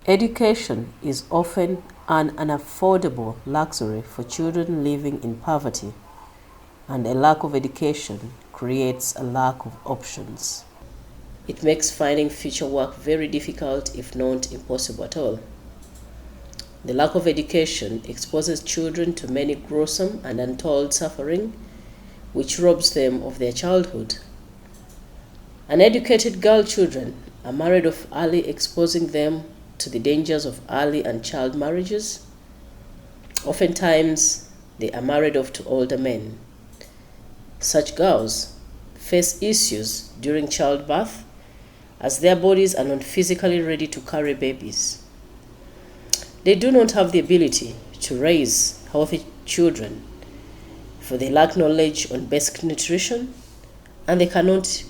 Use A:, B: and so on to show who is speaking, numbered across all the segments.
A: Education is often an unaffordable luxury for children living in poverty, and a lack of education creates a lack of options. It makes finding future work very difficult, if not impossible at all. The lack of education exposes children to many gruesome and untold suffering, which robs them of their childhood. Uneducated girl children are married off early, exposing them to the dangers of early and child marriages. Oftentimes, they are married off to older men. Such girls face issues during childbirth as their bodies are not physically ready to carry babies. They do not have the ability to raise healthy children, for they lack knowledge on basic nutrition, and they cannot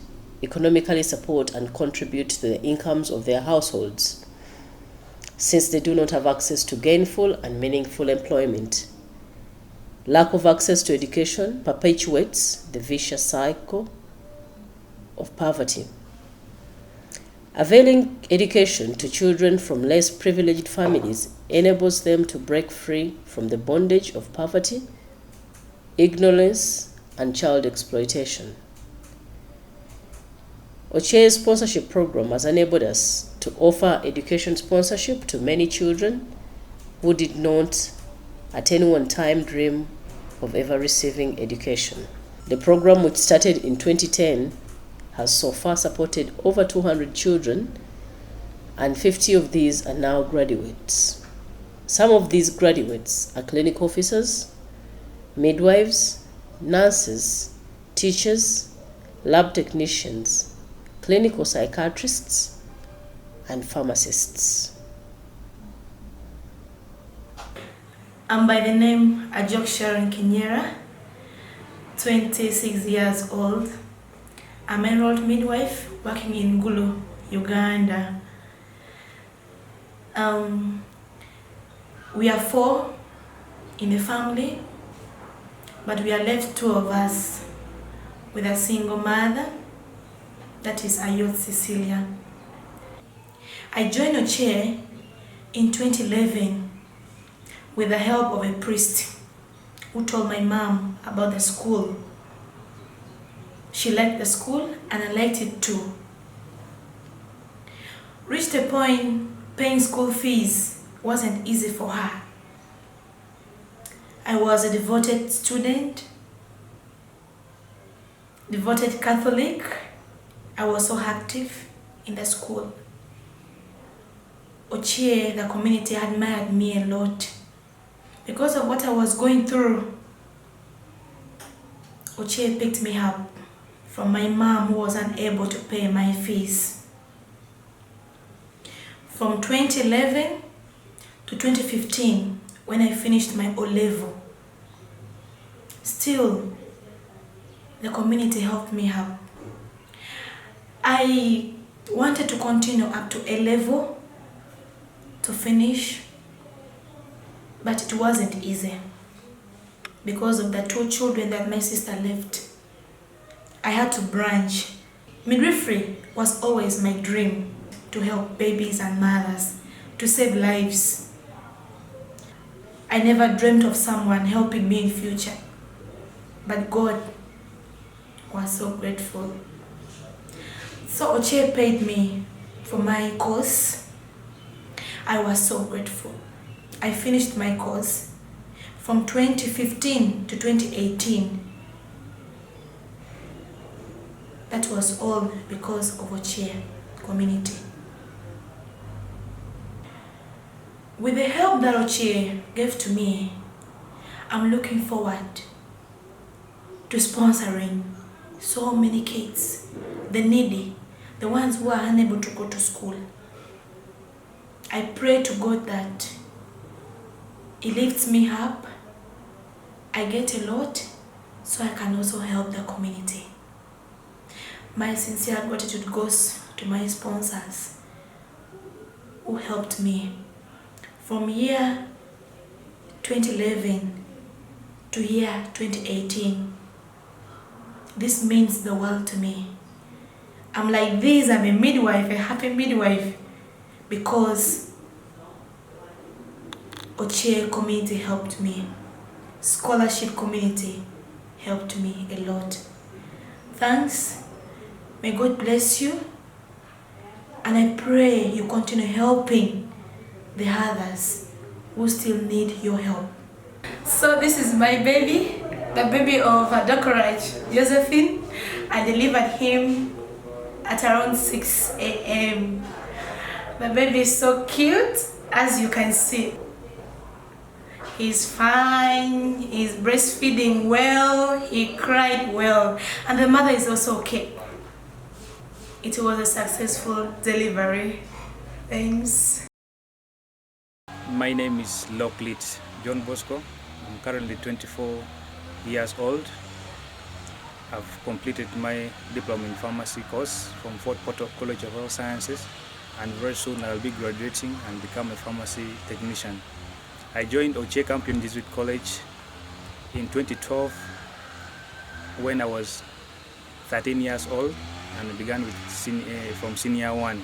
A: economically support and contribute to the incomes of their households, since they do not have access to gainful and meaningful employment. Lack of access to education perpetuates the vicious cycle of poverty. Availing education to children from less privileged families enables them to break free from the bondage of poverty, ignorance, and child exploitation. Ocer's sponsorship program has enabled us to offer education sponsorship to many children who did not at any one time dream of ever receiving education. The program, which started in 2010, has so far supported over 200 children, and 50 of these are now graduates. Some of these graduates are clinic officers, midwives, nurses, teachers, lab technicians, clinical psychiatrists, and pharmacists.
B: I'm by the name Ocer Campion, 26 years old. I'm an enrolled midwife working in Gulu, Uganda. We are 4 in the family, but we are left 2 of us with a single mother, that is Ayot Cecilia. I joined Ocer in 2011 with the help of a priest who told my mom about the school. She liked the school and I liked it too. Reached a point paying school fees wasn't easy for her. I was a devoted student, devoted Catholic. I was so active in the school. Ocer, the community, admired me a lot. Because of what I was going through, Ocer picked me up from my mom, who was unable to pay my fees. From 2011 to 2015, when I finished my O-level, still the community helped me out. I wanted to continue up to A-level to finish, but it wasn't easy because of the 2 children that my sister left. I had to branch. Midwifery was always my dream, to help babies and mothers, to save lives. I never dreamt of someone helping me in future, but God was so grateful. So Ocer paid me for my course. I was so grateful. I finished my course from 2015 to 2018. That was all because of Ocer community. With the help that Ocer gave to me, I'm looking forward to sponsoring so many kids, the needy, the ones who are unable to go to school. I pray to God that He lifts me up, I get a lot, so I can also help the community. My sincere gratitude goes to my sponsors who helped me from year 2011 to year 2018. This means the world to me. I'm like this, I'm a midwife, a happy midwife, because Ocer community helped me. Scholarship community helped me a lot. Thanks. May God bless you. And I pray you continue helping the others who still need your help. So this is my baby, the baby of Dr. Josephine. I delivered him at around 6 a.m. The baby is so cute, as you can see. He's fine, he's breastfeeding well, he cried well, and the mother is also okay. It was a successful delivery. Thanks.
C: My name is Locklit John Bosco. I'm currently 24 years old. I've completed my diploma in pharmacy course from Fort Portal College of Health Sciences, and very soon I'll be graduating and become a pharmacy technician. I joined Ocer Campion Jesuit College in 2012 when I was 13 years old, and I began with from senior 1.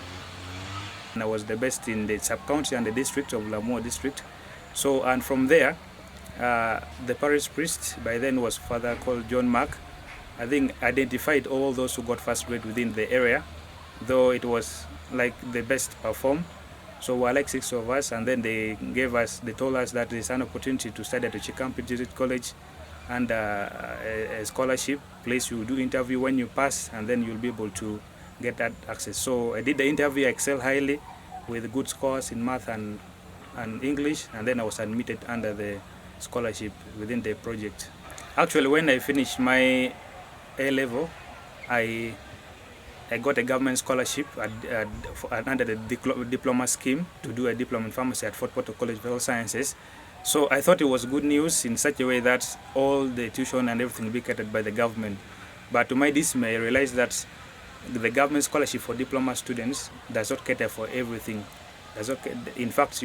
C: And I was the best in the sub-county and the district of Lamour district. So, and from there, the parish priest, by then was Father called John Mark, I think identified all those who got first grade within the area, though it was like the best perform. So we were like 6 of us, and then they told us that there's an opportunity to study at the Ocer Campion Jesuit College, and a scholarship place. You do interview when you pass, and then you'll be able to get that access. So I did the interview, I excelled highly with good scores in math and English, and then I was admitted under the scholarship within the project. Actually, when I finished my A-level, I got a government scholarship under the diploma scheme to do a diploma in pharmacy at Fort Portal College of Health Sciences. So I thought it was good news in such a way that all the tuition and everything will be catered by the government. But to my dismay, I realized that the government scholarship for diploma students does not cater for everything. In fact,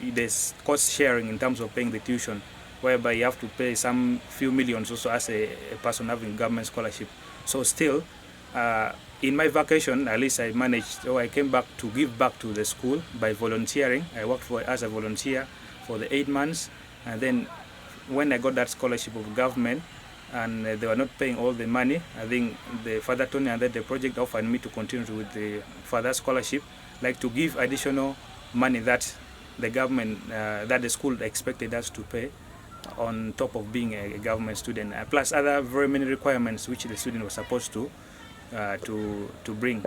C: there's cost sharing in terms of paying the tuition, whereby you have to pay some few millions also as a person having government scholarship. So still, in my vacation, at least I managed, I came back to give back to the school by volunteering. I worked as a volunteer for the 8 months, and then when I got that scholarship of government, and they were not paying all the money, I think the Father Tony and then the project offered me to continue with the Father scholarship, like to give additional money that the government, that the school expected us to pay on top of being a government student, plus other very many requirements which the student was supposed to bring.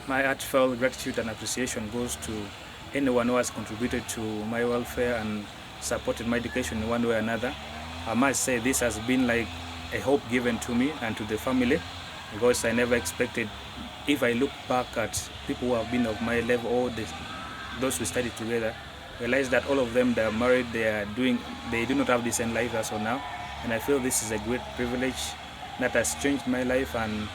C: My heartfelt gratitude and appreciation goes to anyone who has contributed to my welfare and supported my education in one way or another. I must say this has been like a hope given to me and to the family, because I never expected, if I look back at people who have been of my level or those who studied together, realize that all of them, they are married, they do not have decent life as of now, and I feel this is a great privilege that has changed my life and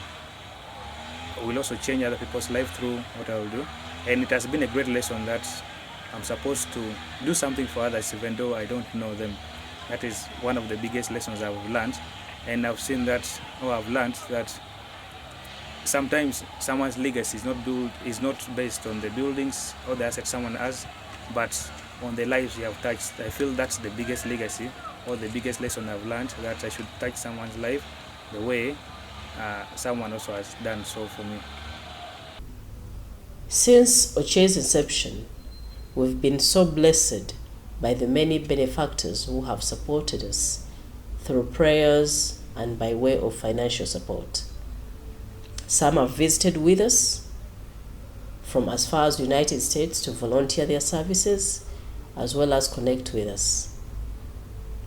C: will also change other people's life through what I will do. And it has been a great lesson that I'm supposed to do something for others even though I don't know them. That is one of the biggest lessons I've learned, and I've seen that, or I've learned that sometimes someone's legacy is not based on the buildings or the assets someone has, but on the lives you have touched. I feel that's the biggest legacy or the biggest lesson I've learned, that I should touch someone's life the way someone also has done so for me.
A: Since Ocer's inception, we've been so blessed by the many benefactors who have supported us through prayers and by way of financial support. Some have visited with us from as far as the United States to volunteer their services, as well as connect with us.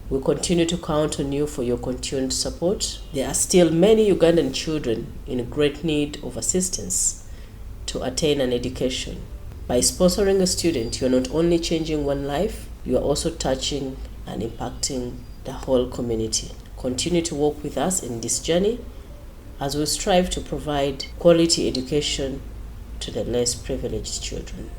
A: We continue to count on you for your continued support. There are still many Ugandan children in great need of assistance to attain an education. By sponsoring a student, you're not only changing one life, you are also touching and impacting the whole community. Continue to walk with us in this journey as we strive to provide quality education to the less privileged children.